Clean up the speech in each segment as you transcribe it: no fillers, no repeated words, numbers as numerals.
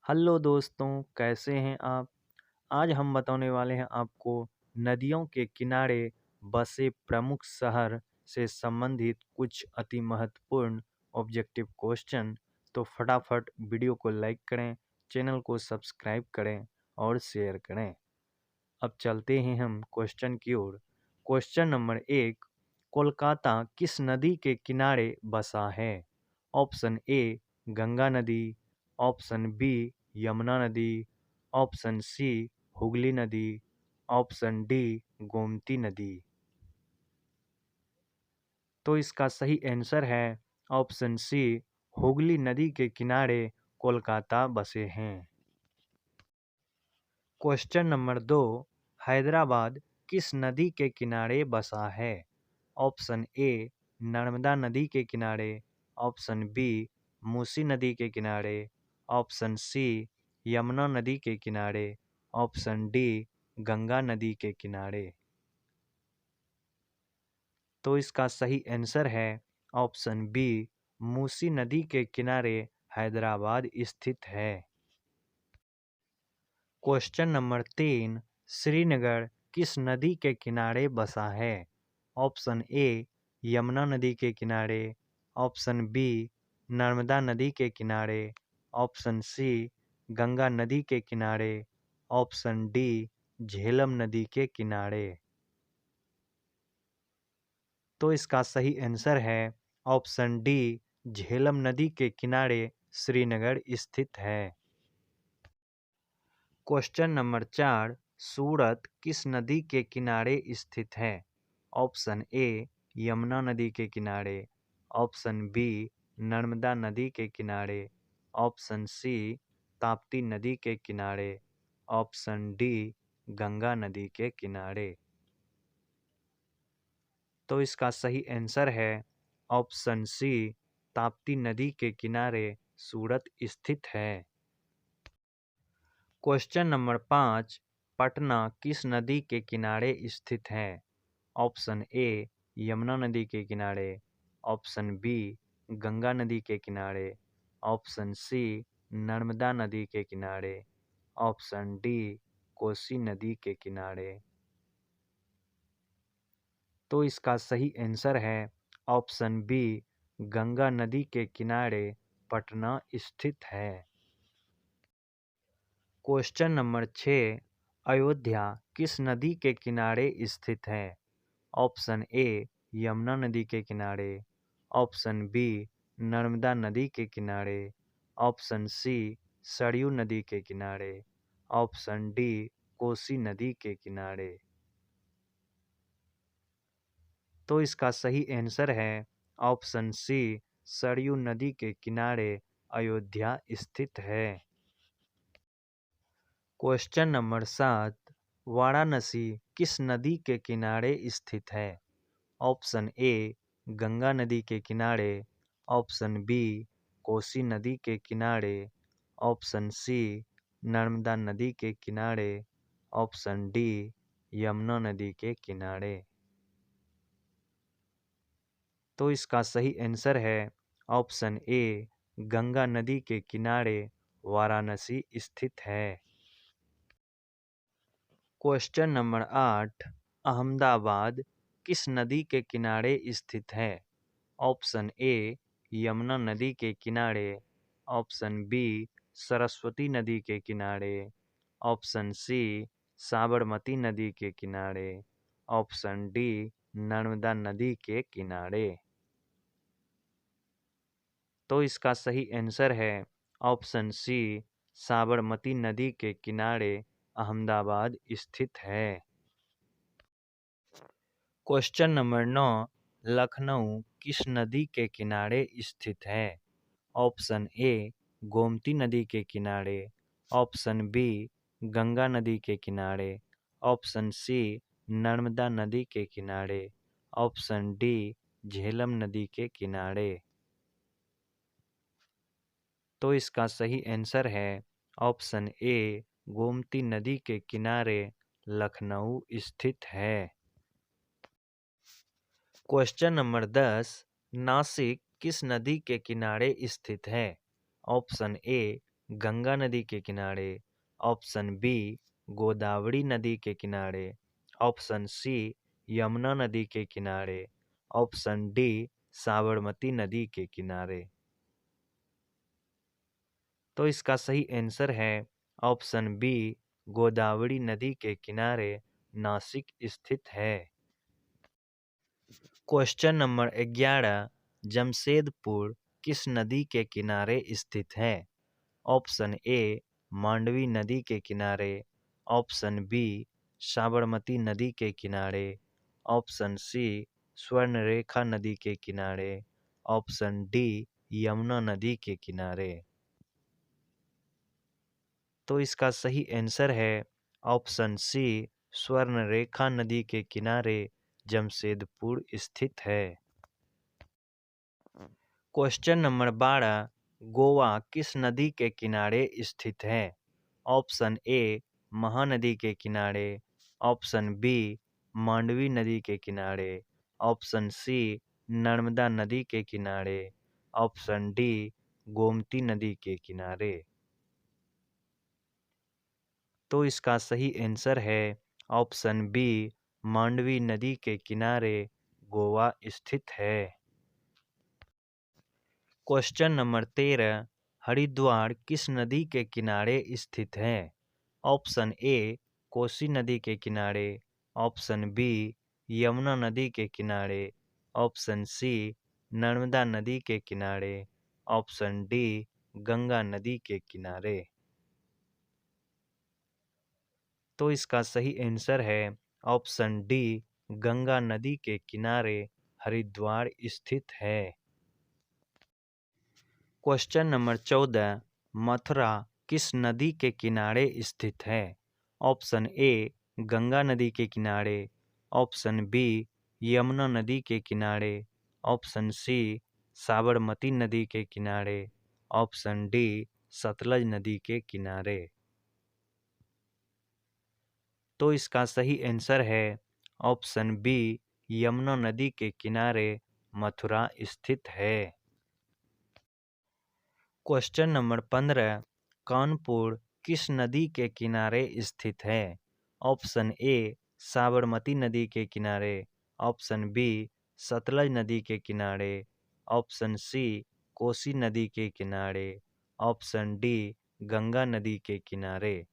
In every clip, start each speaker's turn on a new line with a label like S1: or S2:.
S1: Hello दोस्तों, कैसे हैं आप? आज हम बताने वाले हैं आपको नदियों के किनारे बसे प्रमुख शहर से संबंधित कुछ अति महत्वपूर्ण ऑब्जेक्टिव क्वेश्चन। तो फटाफट वीडियो को लाइक करें, चैनल को सब्सक्राइब करें और शेयर करें। अब चलते हैं हम क्वेश्चन की ओर। क्वेश्चन नंबर 1, कोलकाता किस नदी के किनारे बसा है? ऑप्शन ए गंगा नदी, ऑप्शन बी यमुना नदी, ऑप्शन सी हुगली नदी, ऑप्शन डी गोमती नदी। तो इसका सही आंसर है ऑप्शन सी, हुगली नदी के किनारे कोलकाता बसे हैं। क्वेश्चन नंबर 2, हैदराबाद किस नदी के किनारे बसा है? ऑप्शन ए नर्मदा नदी के किनारे, ऑप्शन बी मूसी नदी के किनारे, ऑप्शन सी यमुना नदी के किनारे, ऑप्शन डी गंगा नदी के किनारे। तो इसका सही आंसर है ऑप्शन बी, मूसी नदी के किनारे हैदराबाद स्थित है। क्वेश्चन नंबर 3, श्रीनगर किस नदी के किनारे बसा है? ऑप्शन ए यमुना नदी के किनारे, ऑप्शन बी नर्मदा नदी के किनारे, ऑप्शन सी गंगा नदी के किनारे, ऑप्शन डी झेलम नदी के किनारे। तो इसका सही आंसर है ऑप्शन डी, झेलम नदी के किनारे श्रीनगर स्थित है। क्वेश्चन नंबर 4, सूरत किस नदी के किनारे स्थित है? ऑप्शन ए यमुना नदी के किनारे, ऑप्शन बी नर्मदा नदी के किनारे, ऑप्शन सी ताप्ती नदी के किनारे, ऑप्शन डी गंगा नदी के किनारे। तो इसका सही आंसर है ऑप्शन सी, ताप्ती नदी के किनारे सूरत स्थित है। क्वेश्चन नंबर 5, पटना किस नदी के किनारे स्थित है? ऑप्शन ए यमुना नदी के किनारे, ऑप्शन बी गंगा नदी के किनारे, ऑप्शन सी नर्मदा नदी के किनारे, ऑप्शन डी कोसी नदी के किनारे। तो इसका सही आंसर है ऑप्शन बी, गंगा नदी के किनारे पटना स्थित है। क्वेश्चन नंबर 6, अयोध्या किस नदी के किनारे स्थित है? ऑप्शन ए यमुना नदी के किनारे, ऑप्शन बी नर्मदा नदी के किनारे, ऑप्शन सी सरयू नदी के किनारे, ऑप्शन डी कोसी नदी के किनारे। तो इसका सही आंसर है ऑप्शन सी, सरयू नदी के किनारे अयोध्या स्थित है। क्वेश्चन नंबर 7, वाराणसी किस नदी के किनारे स्थित है? ऑप्शन ए गंगा नदी के किनारे, ऑप्शन बी कोसी नदी के किनारे, ऑप्शन सी नर्मदा नदी के किनारे, ऑप्शन डी यमुना नदी के किनारे। तो इसका सही आंसर है ऑप्शन ए, गंगा नदी के किनारे वाराणसी स्थित है। क्वेश्चन नंबर 8, अहमदाबाद किस नदी के किनारे स्थित है? ऑप्शन ए यमुना नदी के किनारे, ऑप्शन बी सरस्वती नदी के किनारे, ऑप्शन सी साबरमती नदी के किनारे, ऑप्शन डी नर्मदा नदी के किनारे। तो इसका सही आंसर है ऑप्शन सी, साबरमती नदी के किनारे अहमदाबाद स्थित है। क्वेश्चन नंबर 9, लखनऊ किस नदी के किनारे स्थित है? ऑप्शन ए गोमती नदी के किनारे, ऑप्शन बी गंगा नदी के किनारे, ऑप्शन सी नर्मदा नदी के किनारे, ऑप्शन डी झेलम नदी के किनारे। तो इसका सही आंसर है ऑप्शन ए, गोमती नदी के किनारे लखनऊ स्थित है। क्वेश्चन नंबर 10, नासिक किस नदी के किनारे स्थित है? ऑप्शन ए गंगा नदी के किनारे, ऑप्शन बी गोदावरी नदी के किनारे, ऑप्शन सी यमुना नदी के किनारे, ऑप्शन डी साबरमती नदी के किनारे। तो इसका सही आंसर है ऑप्शन बी गोदावरी नदी के किनारे नासिक स्थित है। क्वेश्चन नंबर 11, जमशेदपुर किस नदी के किनारे स्थित है? ऑप्शन ए मांडवी नदी के किनारे, ऑप्शन बी साबरमती नदी के किनारे, ऑप्शन सी स्वर्णरेखा नदी के किनारे, ऑप्शन डी यमुना नदी के किनारे। तो इसका सही आंसर है ऑप्शन सी स्वर्णरेखा नदी के किनारे जमशेदपुर स्थित है। क्वेश्चन नंबर 12, गोवा किस नदी के किनारे स्थित है? ऑप्शन ए महानदी के किनारे, ऑप्शन बी मांडवी नदी के किनारे, ऑप्शन सी नर्मदा नदी के किनारे, ऑप्शन डी गोमती नदी के किनारे। तो इसका सही आंसर है ऑप्शन बी मांडवी नदी के किनारे गोवा स्थित है। क्वेश्चन नंबर 13, हरिद्वार किस नदी के किनारे स्थित है? ऑप्शन ए कोसी नदी के किनारे, ऑप्शन बी यमुना नदी के किनारे, ऑप्शन सी नर्मदा नदी के किनारे, ऑप्शन डी गंगा नदी के किनारे। तो इसका सही आंसर है ऑप्शन डी गंगा नदी के किनारे हरिद्वार स्थित है। क्वेश्चन नंबर 14, मथुरा किस नदी के किनारे स्थित है? ऑप्शन ए गंगा नदी के किनारे, ऑप्शन बी यमुना नदी के किनारे, ऑप्शन सी साबरमती नदी के किनारे, ऑप्शन डी सतलज नदी के किनारे। तो इसका सही आंसर है ऑप्शन बी यमुना नदी के किनारे मथुरा स्थित है। क्वेश्चन नंबर 15, कानपुर किस नदी के किनारे स्थित है? ऑप्शन ए साबरमती नदी के किनारे, ऑप्शन बी सतलज नदी के किनारे, ऑप्शन सी कोसी नदी के किनारे, ऑप्शन डी गंगा नदी के किनारे।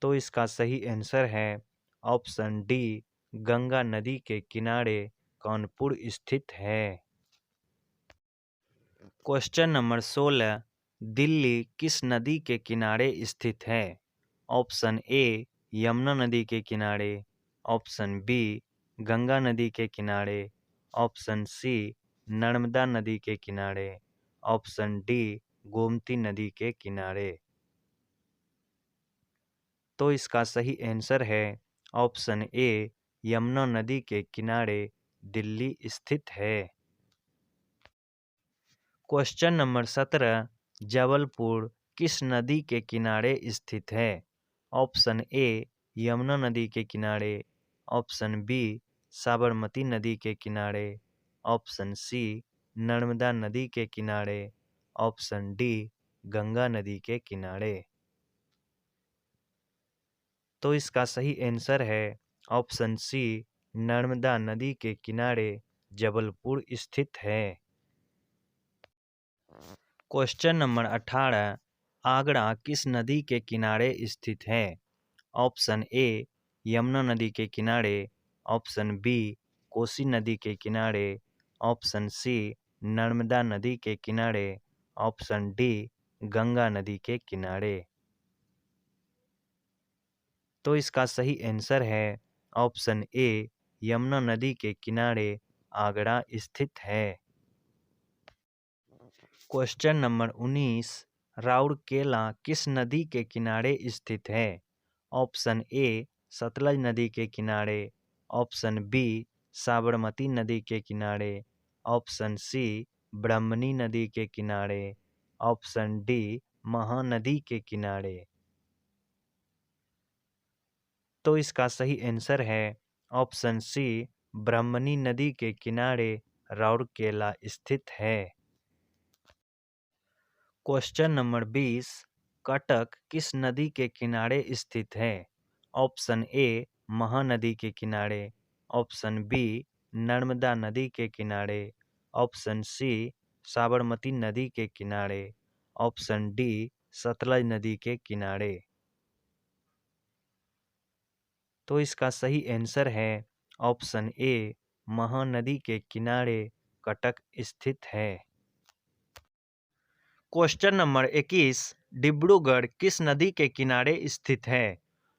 S1: तो इसका सही आंसर है ऑप्शन डी गंगा नदी के किनारे कानपुर स्थित है। क्वेश्चन नंबर 16, दिल्ली किस नदी के किनारे स्थित है? ऑप्शन ए यमुना नदी के किनारे, ऑप्शन बी गंगा नदी के किनारे, ऑप्शन सी नर्मदा नदी के किनारे, ऑप्शन डी गोमती नदी के किनारे। तो इसका सही आंसर है ऑप्शन ए यमुना नदी के किनारे दिल्ली स्थित है। क्वेश्चन नंबर 17, जबलपुर किस नदी के किनारे स्थित है? ऑप्शन ए यमुना नदी के किनारे, ऑप्शन बी साबरमती नदी के किनारे, ऑप्शन सी नर्मदा नदी के किनारे, ऑप्शन डी गंगा नदी के किनारे। तो इसका सही आंसर है ऑप्शन सी नर्मदा नदी के किनारे जबलपुर स्थित है। क्वेश्चन नंबर 18, आगरा किस नदी के किनारे स्थित है? ऑप्शन ए यमुना नदी के किनारे, ऑप्शन बी कोसी नदी के किनारे, ऑप्शन सी नर्मदा नदी के किनारे, ऑप्शन डी गंगा नदी के किनारे। तो इसका सही आंसर है ऑप्शन ए यमुना नदी के किनारे आगरा स्थित है। क्वेश्चन नंबर 19, राउरकेला किस नदी के किनारे स्थित है? ऑप्शन ए सतलज नदी के किनारे, ऑप्शन बी साबरमती नदी के किनारे, ऑप्शन सी ब्रह्मणी नदी के किनारे, ऑप्शन डी महानदी के किनारे। तो इसका सही आंसर है ऑप्शन सी ब्रह्मणी नदी के किनारे राउरकेला स्थित है। क्वेश्चन नंबर 20, कटक किस नदी के किनारे स्थित है? ऑप्शन ए महानदी के किनारे, ऑप्शन बी नर्मदा नदी के किनारे, ऑप्शन सी साबरमती नदी के किनारे, ऑप्शन डी सतलज नदी के किनारे। तो इसका सही आंसर है ऑप्शन ए महानदी के किनारे कटक स्थित है। क्वेश्चन नंबर 21, डिब्रूगढ़ किस नदी के किनारे स्थित है?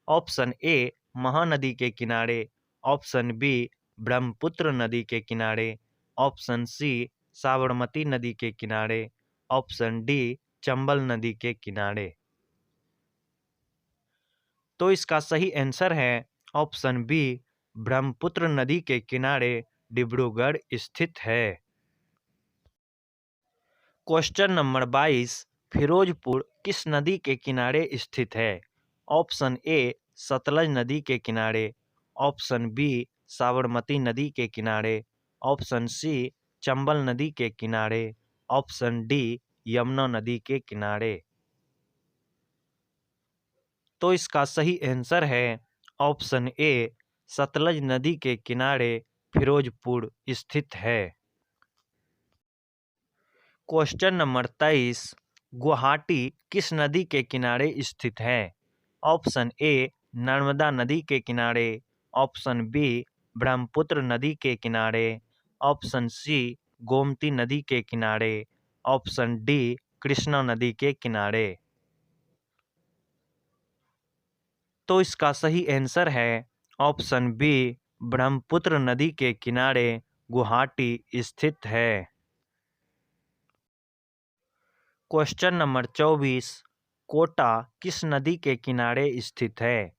S1: ऑप्शन ए महानदी के किनारे, ऑप्शन बी ब्रह्मपुत्र नदी के किनारे, ऑप्शन सी साबरमती नदी के किनारे, ऑप्शन डी चंबल नदी के किनारे। तो इसका सही आंसर है ऑप्शन बी ब्रह्मपुत्र नदी के किनारे डिब्रूगढ़ स्थित है। क्वेश्चन नंबर 22, फिरोजपुर किस नदी के किनारे स्थित है? ऑप्शन ए सतलज नदी के किनारे, ऑप्शन बी साबरमती नदी के किनारे, ऑप्शन सी चंबल नदी के किनारे, ऑप्शन डी यमुना नदी के किनारे। तो इसका सही आंसर है ऑप्शन ए सतलज नदी के किनारे फिरोजपुर स्थित है। क्वेश्चन नंबर 23, गुवाहाटी किस नदी के किनारे स्थित है? ऑप्शन ए नर्मदा नदी के किनारे, ऑप्शन बी ब्रह्मपुत्र नदी के किनारे, ऑप्शन सी गोमती नदी के किनारे, ऑप्शन डी कृष्णा नदी के किनारे। तो इसका सही आंसर है ऑप्शन बी ब्रह्मपुत्र नदी के किनारे गुवाहाटी स्थित है। क्वेश्चन नंबर 24, कोटा किस नदी के किनारे स्थित है?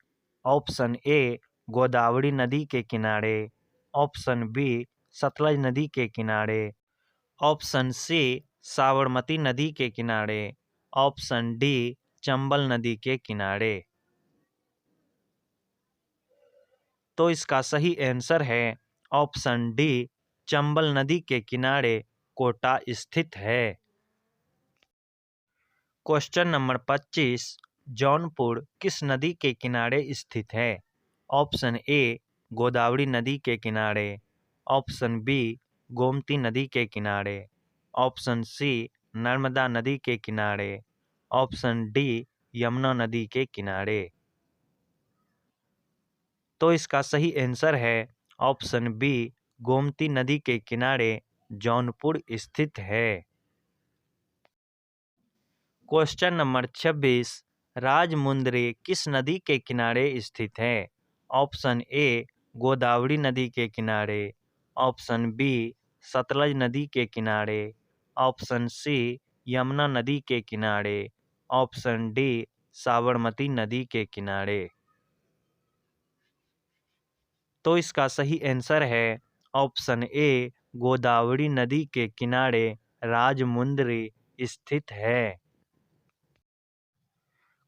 S1: ऑप्शन ए गोदावरी नदी के किनारे, ऑप्शन बी सतलज नदी के किनारे, ऑप्शन सी साबरमती नदी के किनारे, ऑप्शन डी चंबल नदी के किनारे। तो इसका सही आंसर है ऑप्शन डी चंबल नदी के किनारे कोटा स्थित है। क्वेश्चन नंबर 25, जौनपुर किस नदी के किनारे स्थित है? ऑप्शन ए गोदावरी नदी के किनारे, ऑप्शन बी गोमती नदी के किनारे, ऑप्शन सी नर्मदा नदी के किनारे, ऑप्शन डी यमुना नदी के किनारे। तो इसका सही आंसर है ऑप्शन बी गोमती नदी के किनारे जौनपुर स्थित है। क्वेश्चन नंबर 26, राजमुंद्री किस नदी के किनारे स्थित है? ऑप्शन ए गोदावरी नदी के किनारे, ऑप्शन बी सतलज नदी के किनारे, ऑप्शन सी यमुना नदी के किनारे, ऑप्शन डी साबरमती नदी के किनारे। तो इसका सही आंसर है ऑप्शन ए गोदावरी नदी के किनारे राजमुंद्री स्थित है।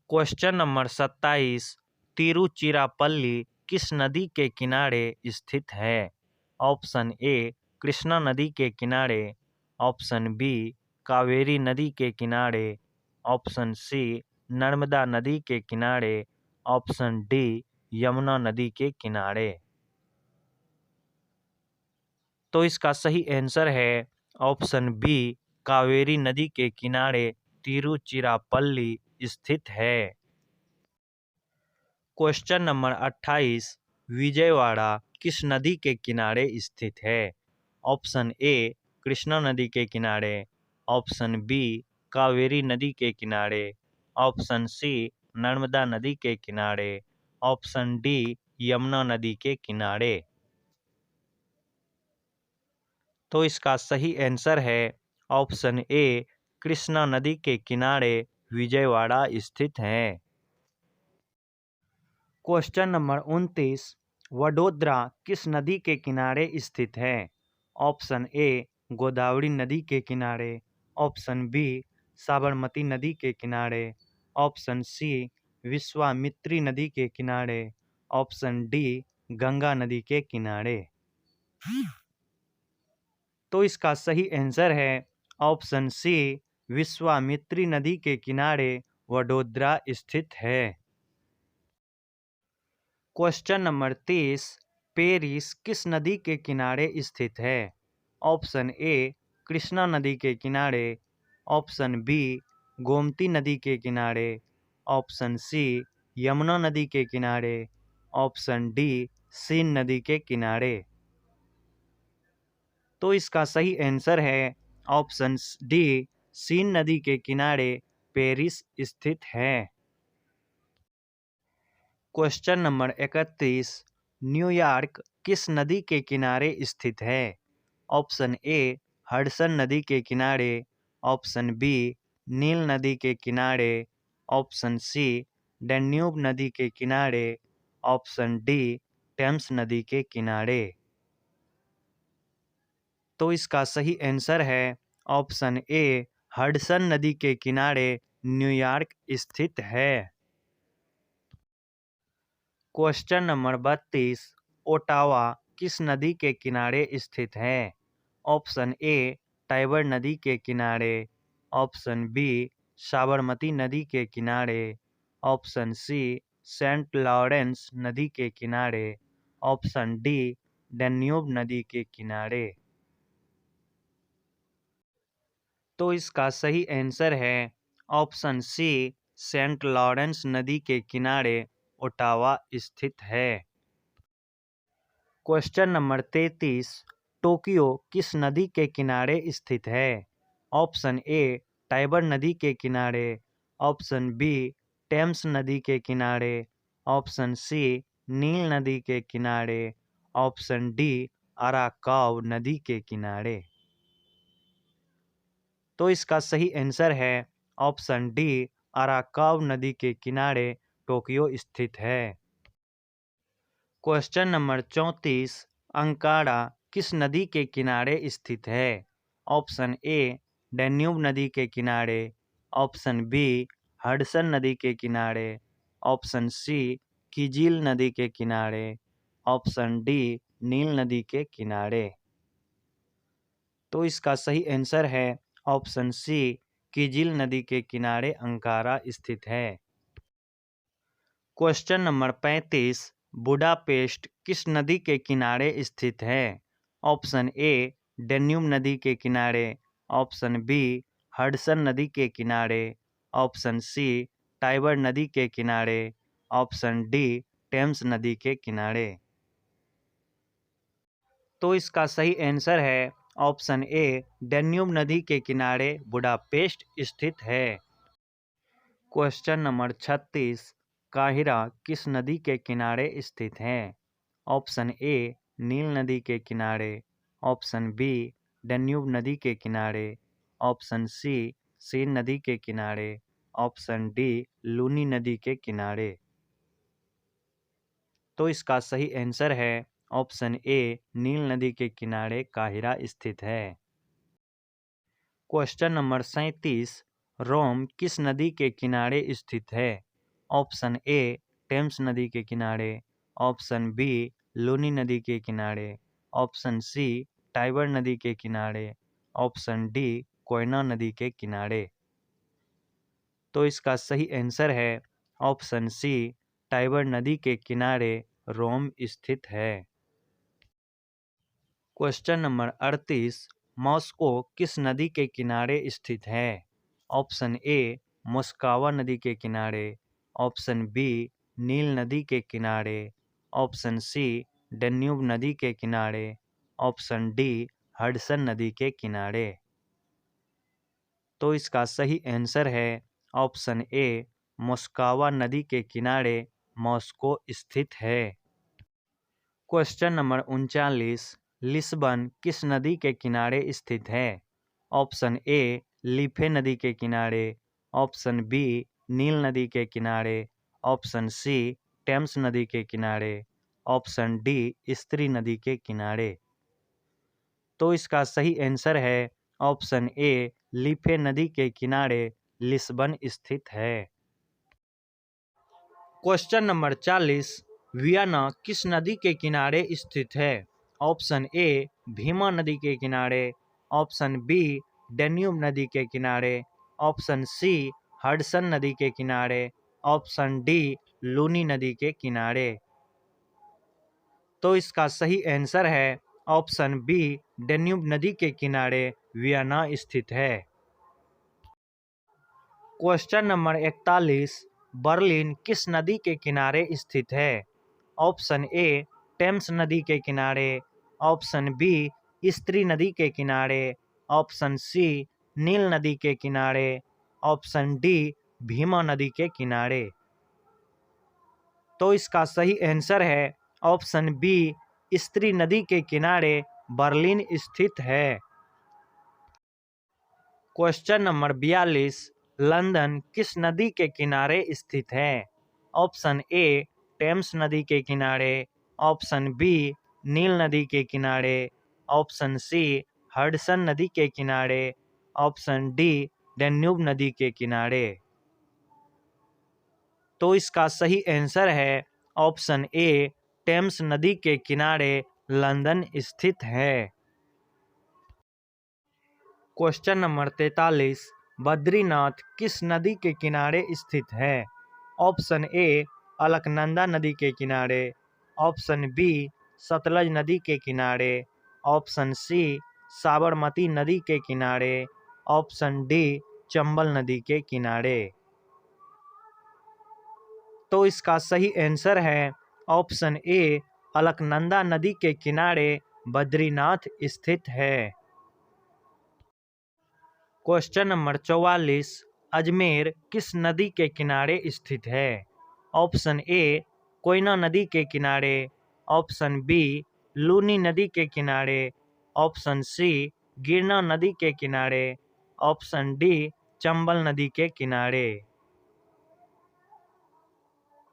S1: क्वेश्चन नंबर 27, तिरुचिरापल्ली किस नदी के किनारे स्थित है? ऑप्शन ए कृष्णा नदी के किनारे, ऑप्शन बी कावेरी नदी के किनारे, ऑप्शन सी नर्मदा नदी के किनारे, ऑप्शन डी यमुना नदी के किनारे। तो इसका सही आंसर है ऑप्शन बी कावेरी नदी के किनारे तिरुचिरापल्ली स्थित है। क्वेश्चन नंबर 28, विजयवाड़ा किस नदी के किनारे स्थित है? ऑप्शन ए कृष्णा नदी के किनारे, ऑप्शन बी कावेरी नदी के किनारे, ऑप्शन सी नर्मदा नदी के किनारे, ऑप्शन डी यमुना नदी के किनारे। तो इसका सही आंसर है ऑप्शन ए कृष्णा नदी के किनारे विजयवाड़ा स्थित है। क्वेश्चन नंबर 29, वडोदरा किस नदी के किनारे स्थित है? ऑप्शन ए गोदावरी नदी के किनारे, ऑप्शन बी साबरमती नदी के किनारे, ऑप्शन सी विश्वामित्री नदी के किनारे, ऑप्शन डी गंगा नदी के किनारे। तो इसका सही आंसर है ऑप्शन सी विश्वामित्री नदी के किनारे वडोदरा स्थित है। क्वेश्चन नंबर 30, पेरिस किस नदी के किनारे स्थित है? ऑप्शन ए कृष्णा नदी के किनारे, ऑप्शन बी गोमती नदी के किनारे, ऑप्शन सी यमुना नदी के किनारे, ऑप्शन डी सीन नदी के किनारे। तो इसका सही आंसर है ऑप्शन डी, सीन नदी के किनारे पेरिस स्थित है। क्वेश्चन नंबर 31, न्यूयॉर्क किस नदी के किनारे स्थित है? ऑप्शन ए हडसन नदी के किनारे, ऑप्शन बी नील नदी के किनारे, ऑप्शन सी डैन्यूब नदी के किनारे, ऑप्शन डी टेम्स नदी के किनारे। तो इसका सही आंसर है ऑप्शन ए, हडसन नदी के किनारे न्यूयॉर्क स्थित है। क्वेश्चन नंबर 32, ओटावा किस नदी के किनारे स्थित है? ऑप्शन ए टाइबर नदी के किनारे, ऑप्शन बी साबरमती नदी के किनारे, ऑप्शन सी सेंट लॉरेंस नदी के किनारे, ऑप्शन डी डैन्यूब नदी के किनारे। तो इसका सही आंसर है ऑप्शन सी, सेंट लॉरेंस नदी के किनारे ओटावा स्थित है। क्वेश्चन नंबर 33, टोक्यो किस नदी के किनारे स्थित है? ऑप्शन ए टाइबर नदी के किनारे, ऑप्शन बी टेम्स नदी के किनारे, ऑप्शन सी नील नदी के किनारे, ऑप्शन डी अराकाव नदी के किनारे। तो इसका सही आंसर है ऑप्शन डी, अराकाव नदी के किनारे टोक्यो स्थित है। क्वेश्चन नंबर 34, अंकारा किस नदी के किनारे स्थित है? ऑप्शन ए डैन्यूब नदी के किनारे, ऑप्शन बी हडसन नदी के किनारे, ऑप्शन सी किजिल नदी के किनारे, ऑप्शन डी नील नदी के किनारे। तो इसका सही आंसर है ऑप्शन सी, किजिल नदी के किनारे अंकारा स्थित है। क्वेश्चन नंबर 35, बुडापेस्ट किस नदी के किनारे स्थित है? ऑप्शन ए डैन्यूब नदी के किनारे, ऑप्शन बी हडसन नदी के किनारे, ऑप्शन सी टाइबर नदी के किनारे, ऑप्शन डी टेम्स नदी के किनारे। तो इसका सही आंसर है ऑप्शन ए, डैन्यूब नदी के किनारे बुडापेस्ट स्थित है। क्वेश्चन नंबर 36, काहिरा किस नदी के किनारे स्थित है? ऑप्शन ए नील नदी के किनारे, ऑप्शन बी डैन्यूब नदी के किनारे, ऑप्शन सी सीन नदी के किनारे, ऑप्शन डी लूनी नदी के किनारे। तो इसका सही आंसर है ऑप्शन ए, नील नदी के किनारे काहिरा स्थित है। क्वेश्चन नंबर 37, रोम किस नदी के किनारे स्थित है? ऑप्शन ए टेम्स नदी के किनारे, ऑप्शन बी लूनी नदी के किनारे, ऑप्शन सी टाइबर नदी के किनारे, ऑप्शन डी कोयना नदी के किनारे। तो इसका सही आंसर है ऑप्शन सी, टाइबर नदी के किनारे रोम स्थित है। क्वेश्चन नंबर 38, मॉस्को किस नदी के किनारे स्थित है? ऑप्शन ए मोस्कावा नदी के किनारे, ऑप्शन बी नील नदी के किनारे, ऑप्शन सी डैन्यूब नदी के किनारे, ऑप्शन डी हडसन नदी के किनारे। तो इसका सही आंसर है ऑप्शन ए, मोस्कावा नदी के किनारे मॉस्को स्थित है। क्वेश्चन नंबर 39, लिस्बन किस नदी के किनारे स्थित है? ऑप्शन ए लीफे नदी के किनारे, ऑप्शन बी नील नदी के किनारे, ऑप्शन सी टेम्स नदी के किनारे, ऑप्शन डी स्त्री नदी के किनारे। तो इसका सही आंसर है ऑप्शन ए, लीफे नदी के किनारे लिस्बन स्थित है। क्वेश्चन नंबर 40, वियना किस नदी के किनारे स्थित है? ऑप्शन ए भीमा नदी के किनारे, ऑप्शन बी डैन्यूब नदी के किनारे, ऑप्शन सी हडसन नदी के किनारे, ऑप्शन डी लूनी नदी के किनारे। तो इसका सही आंसर है ऑप्शन बी, डेन्यूब नदी के किनारे वियना स्थित है। क्वेश्चन नंबर 41, बर्लिन किस नदी के किनारे स्थित है? ऑप्शन ए टेम्स नदी के किनारे, ऑप्शन बी स्त्री नदी के किनारे, ऑप्शन सी नील नदी के किनारे, ऑप्शन डी भीमा नदी के किनारे। तो इसका सही आंसर है ऑप्शन बी, स्त्री नदी के किनारे बर्लिन स्थित है। क्वेश्चन नंबर 42, लंदन किस नदी के किनारे स्थित है? ऑप्शन ए टेम्स नदी के किनारे, ऑप्शन बी नील नदी के किनारे, ऑप्शन सी हडसन नदी के किनारे, ऑप्शन डी डेन्यूब नदी के किनारे। तो इसका सही आंसर है ऑप्शन ए, टेम्स नदी के किनारे लंदन स्थित है। क्वेश्चन नंबर 43, बद्रीनाथ किस नदी के किनारे स्थित है? ऑप्शन ए अलकनंदा नदी के किनारे, ऑप्शन बी सतलज नदी के किनारे, ऑप्शन सी साबरमती नदी के किनारे, ऑप्शन डी चंबल नदी के किनारे। तो इसका सही आंसर है ऑप्शन ए, अलकनंदा नदी के किनारे बद्रीनाथ स्थित है। क्वेश्चन नंबर 44, अजमेर किस नदी के किनारे स्थित है? ऑप्शन ए कोयना नदी के किनारे, ऑप्शन बी लूनी नदी के किनारे, ऑप्शन सी गिरना नदी के किनारे, ऑप्शन डी चंबल नदी के किनारे।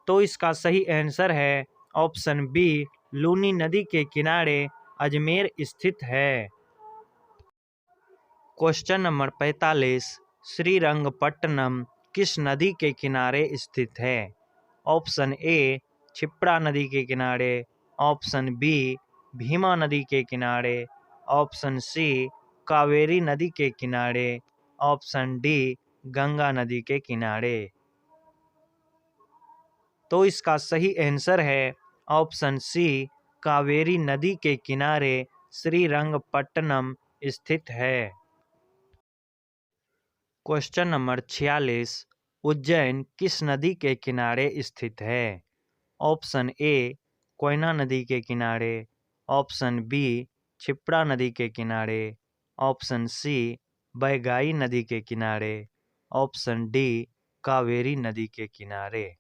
S1: तो इसका सही आंसर है ऑप्शन बी, लूनी नदी के किनारे अजमेर स्थित है। क्वेश्चन नंबर 45, श्रीरंगपट्टनम किस नदी के किनारे स्थित है? ऑप्शन ए क्षिप्रा नदी के किनारे, ऑप्शन बी भीमा नदी के किनारे, ऑप्शन सी कावेरी नदी के किनारे, ऑप्शन डी गंगा नदी के किनारे। तो इसका सही आंसर है ऑप्शन सी, कावेरी नदी के किनारे श्रीरंगपट्टनम स्थित है। क्वेश्चन नंबर 46, उज्जैन किस नदी के किनारे स्थित है? ऑप्शन ए कोयना नदी के किनारे, ऑप्शन बी क्षिप्रा नदी के किनारे, ऑप्शन सी बैगाई नदी के किनारे, ऑप्शन डी कावेरी नदी के किनारे।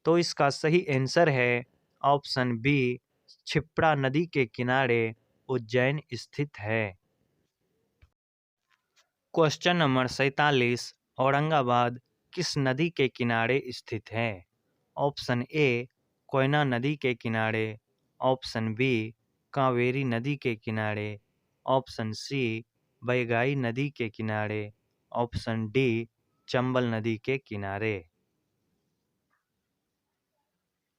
S1: तो इसका सही आंसर है ऑप्शन बी, क्षिप्रा नदी के किनारे उज्जैन स्थित है। क्वेश्चन नंबर 47, औरंगाबाद किस नदी के किनारे स्थित है? ऑप्शन ए कोयना नदी के किनारे, ऑप्शन बी कावेरी नदी के किनारे, ऑप्शन सी बैगाई नदी के किनारे, ऑप्शन डी चंबल नदी के किनारे।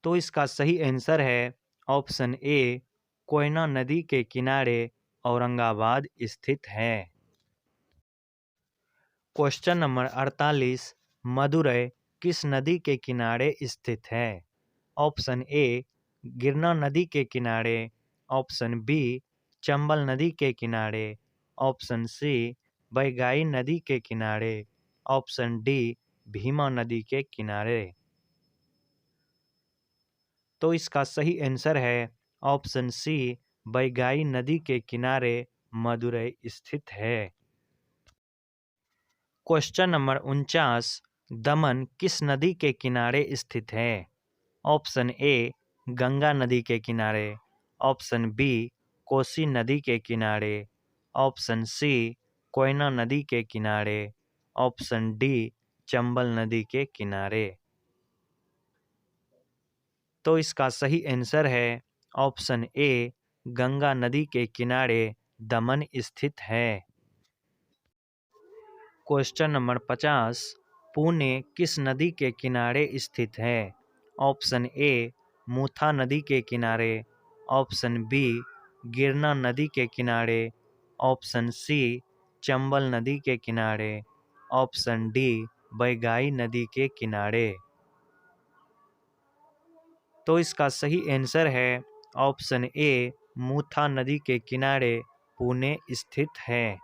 S1: तो इसका सही आंसर है ऑप्शन ए, कोयना नदी के किनारे औरंगाबाद स्थित है। क्वेश्चन नंबर 48, मदुरै किस नदी के किनारे स्थित है? ऑप्शन ए गिरना नदी के किनारे, ऑप्शन बी चंबल नदी के किनारे, ऑप्शन सी बैगाई नदी के किनारे, ऑप्शन डी भीमा नदी के किनारे। तो इसका सही आंसर है ऑप्शन सी, बैगाई नदी के किनारे मदुरै स्थित है। क्वेश्चन नंबर 49, दमन किस नदी के किनारे स्थित है? ऑप्शन ए गंगा नदी के किनारे, ऑप्शन बी कोसी नदी के किनारे, ऑप्शन सी कोयना नदी के किनारे, ऑप्शन डी चंबल नदी के किनारे। तो इसका सही आंसर है ऑप्शन ए, गंगा नदी के किनारे दमन स्थित है। क्वेश्चन नंबर 50, पुणे किस नदी के किनारे स्थित है? ऑप्शन ए मूथा नदी के किनारे, ऑप्शन बी गिरना नदी के किनारे, ऑप्शन सी चंबल नदी के किनारे। ऑप्शन डी बैगाई नदी के किनारे। तो इसका सही आंसर है ऑप्शन ए मूथा नदी के किनारे पुणे स्थित है।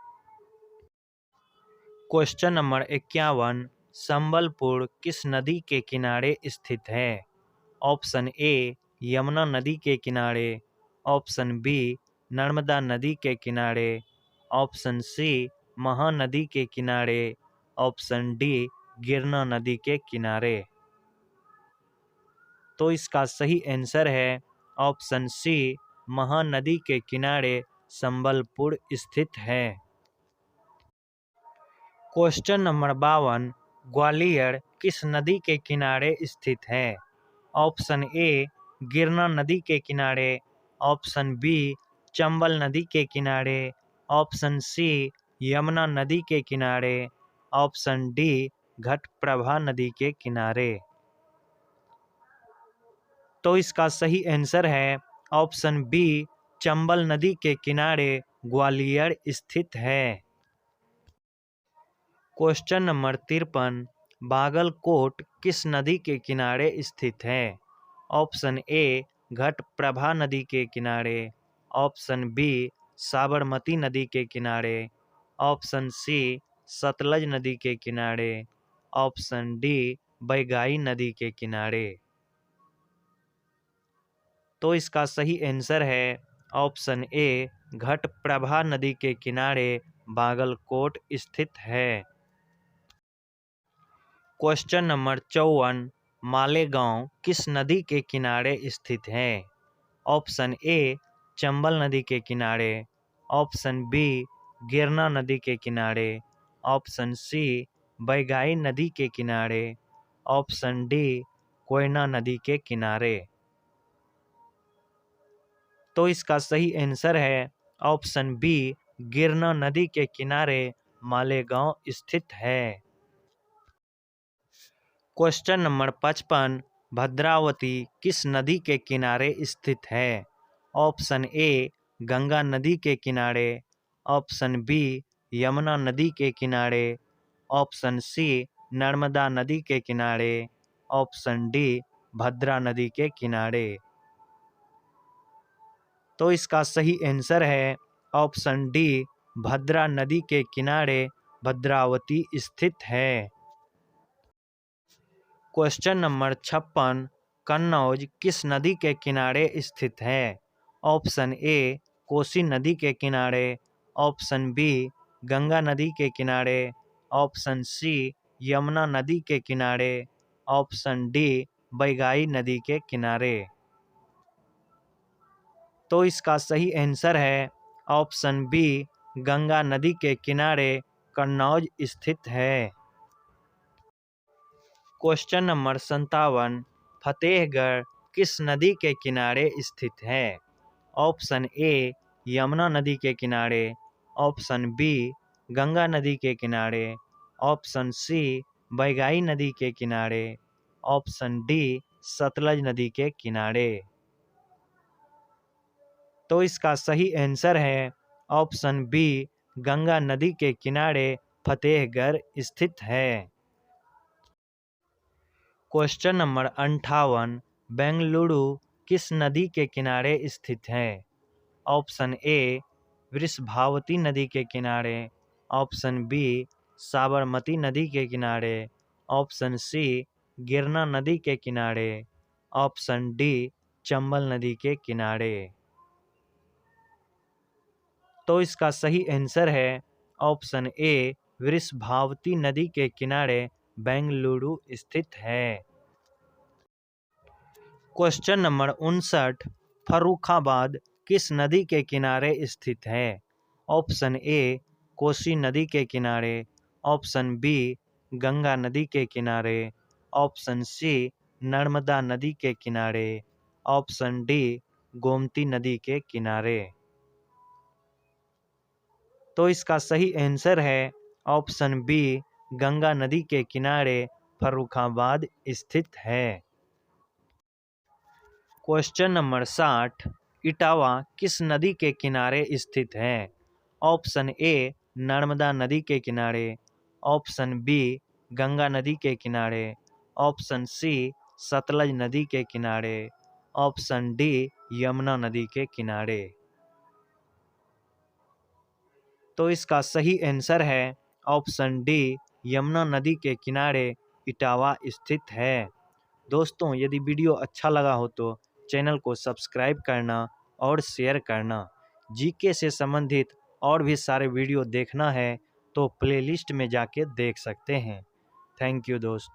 S1: क्वेश्चन नंबर 51, संबलपुर किस नदी के किनारे स्थित है? ऑप्शन ए यमुना नदी के किनारे। ऑप्शन बी नर्मदा नदी के किनारे। ऑप्शन सी महानदी के किनारे। ऑप्शन डी गिरना नदी के किनारे। तो इसका सही आंसर है ऑप्शन सी महानदी के किनारे संबलपुर स्थित है। क्वेश्चन नंबर 52, ग्वालियर किस नदी के किनारे स्थित है? ऑप्शन ए गिरना नदी के किनारे। ऑप्शन बी चंबल नदी के किनारे। ऑप्शन सी यमुना नदी के किनारे। ऑप्शन डी घटप्रभा नदी के किनारे। तो इसका सही आंसर है ऑप्शन बी चंबल नदी के किनारे ग्वालियर स्थित है। क्वेश्चन नंबर 53, बागलकोट किस नदी के किनारे स्थित है? ऑप्शन ए घटप्रभा नदी के किनारे। ऑप्शन बी साबरमती नदी के किनारे। ऑप्शन सी सतलज नदी के किनारे। ऑप्शन डी बैगाई नदी के किनारे। तो इसका सही आंसर है ऑप्शन ए घटप्रभा नदी के किनारे बागलकोट स्थित है। क्वेश्चन नंबर 54, मालेगांव किस नदी के किनारे स्थित है? ऑप्शन ए चंबल नदी के किनारे। ऑप्शन बी गिरना नदी के किनारे। ऑप्शन सी बैगाई नदी के किनारे। ऑप्शन डी कोयना नदी के किनारे। तो इसका सही आंसर है ऑप्शन बी गिरना नदी के किनारे मालेगांव स्थित है। क्वेश्चन नंबर 55, भद्रावती किस नदी के किनारे स्थित है? ऑप्शन ए गंगा नदी के किनारे। ऑप्शन बी यमुना नदी के किनारे। ऑप्शन सी नर्मदा नदी के किनारे। ऑप्शन डी भद्रा नदी के किनारे। तो इसका सही आंसर है ऑप्शन डी भद्रा नदी के किनारे भद्रावती स्थित है। क्वेश्चन नंबर 56, कन्नौज किस नदी के किनारे स्थित है? ऑप्शन ए कोसी नदी के किनारे। ऑप्शन बी गंगा नदी के किनारे। ऑप्शन सी यमुना नदी के किनारे। ऑप्शन डी बैगाई नदी के किनारे। तो इसका सही आंसर है ऑप्शन बी गंगा नदी के किनारे कन्नौज स्थित है। क्वेश्चन नंबर 57, फतेहगढ़ किस नदी के किनारे स्थित है? ऑप्शन ए यमुना नदी के किनारे। ऑप्शन बी गंगा नदी के किनारे। ऑप्शन सी बैगाई नदी के किनारे। ऑप्शन डी सतलज नदी के किनारे। तो इसका सही आंसर है ऑप्शन बी गंगा नदी के किनारे फतेहगढ़ स्थित है। क्वेश्चन नंबर 58, बेंगलुरु किस नदी के किनारे स्थित है? ऑप्शन ए वृषभावती नदी के किनारे। ऑप्शन बी साबरमती नदी के किनारे। ऑप्शन सी गिरना नदी के किनारे। ऑप्शन डी चंबल नदी के किनारे। तो इसका सही आंसर है ऑप्शन ए वृषभावती नदी के किनारे बेंगलुरु स्थित है। क्वेश्चन नंबर 59, फर्रुखाबाद किस नदी के किनारे स्थित है? ऑप्शन ए कोसी नदी के किनारे। ऑप्शन बी गंगा नदी के किनारे। ऑप्शन सी नर्मदा नदी के किनारे। ऑप्शन डी गोमती नदी के किनारे। तो इसका सही आंसर है ऑप्शन बी गंगा नदी के किनारे फर्रुखाबाद स्थित है। क्वेश्चन नंबर 60, इटावा किस नदी के किनारे स्थित है? ऑप्शन ए नर्मदा नदी के किनारे, ऑप्शन बी गंगा नदी के किनारे, ऑप्शन सी सतलज नदी के किनारे, ऑप्शन डी यमुना नदी के किनारे। तो इसका सही आंसर है ऑप्शन डी यमुना नदी के किनारे इटावा स्थित है। दोस्तों, यदि वीडियो अच्छा लगा हो तो चैनल को सब्सक्राइब करना और शेयर करना। जीके से संबंधित और भी सारे वीडियो देखना है तो प्लेलिस्ट में जाके देख सकते हैं। थैंक यू दोस्त।